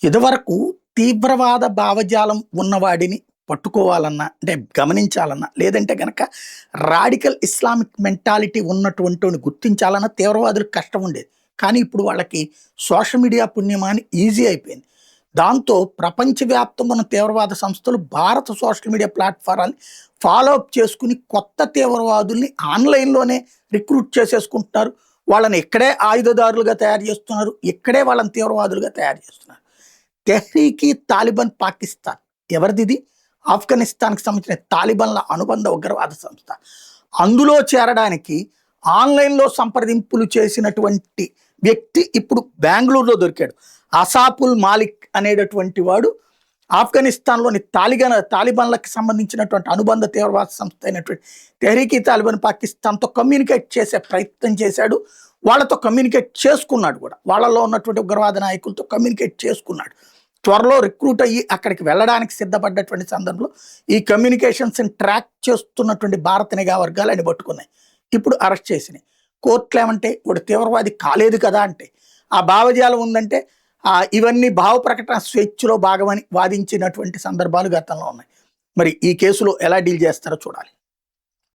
ఇదివరకు తీవ్రవాద భావజాలం ఉన్నవాడిని పట్టుకోవాలన్నా, అంటే గమనించాలన్నా, లేదంటే గనక రాడికల్ ఇస్లామిక్ మెంటాలిటీ ఉన్నటువంటోని గుర్తించాలన్నా తీవ్రవాదులకు కష్టం ఉండేది. కానీ ఇప్పుడు వాళ్ళకి సోషల్ మీడియా పుణ్యమా అని ఈజీ అయిపోయింది. దాంతో ప్రపంచవ్యాప్తంగా ఉన్న తీవ్రవాద సంస్థలు భారత సోషల్ మీడియా ప్లాట్‌ఫారాల్ని ఫాలో అప్ చేసుకొని కొత్త తీవ్రవాదుల్ని ఆన్‌లైన్‌లోనే రిక్రూట్ చేసేసుకుంటున్నారు. వాళ్ళని ఇక్కడే ఆయుధదారులుగా తయారు చేస్తున్నారు. ఇక్కడే వాళ్ళని తీవ్రవాదులుగా తయారు చేస్తున్నారు. తెహ్రీకి తాలిబాన్ పాకిస్తాన్ ఎవరిదిది? ఆఫ్ఘనిస్తాన్‌కి సంబంధించిన తాలిబాన్ల అనుబంధ ఉగ్రవాద సంస్థ. అందులో చేరడానికి ఆన్‌లైన్‌లో సంప్రదింపులు చేసినటువంటి వ్యక్తి ఇప్పుడు బెంగుళూరులో దొరికాడు. అసాపుల్ మాలిక్ అనేటటువంటి వాడు ఆఫ్ఘనిస్తాన్‌లోని తాలిబాన్‌లకి సంబంధించినటువంటి అనుబంధ తీవ్రవాద సంస్థ అయినటువంటి తెహ్రీకి తాలిబాన్ పాకిస్తాన్‌తో కమ్యూనికేట్ చేసే ప్రయత్నం చేశాడు. వాళ్ళతో కమ్యూనికేట్ చేసుకున్నాడు కూడా. వాళ్ళలో ఉన్నటువంటి ఉగ్రవాద నాయకులతో కమ్యూనికేట్ చేసుకున్నాడు. త్వరలో రిక్రూట్ అయ్యి అక్కడికి వెళ్ళడానికి సిద్ధపడ్డటువంటి సందర్భంలో ఈ కమ్యూనికేషన్స్‌ని ట్రాక్ చేస్తున్నటువంటి భారత నిఘా వర్గాలు ఆయన పట్టుకున్నాయి. ఇప్పుడు అరెస్ట్ చేసినాయి. కోర్టులు ఏమంటే వాడు తీవ్రవాది కాలేదు కదా అంటే, ఆ భావజాలం ఉందంటే ఇవన్నీ భావ ప్రకటన స్వేచ్ఛలో భాగమని వాదించినటువంటి సందర్భాలు గతంలో ఉన్నాయి. మరి ఈ కేసులో ఎలా డీల్ చేస్తారో చూడాలి.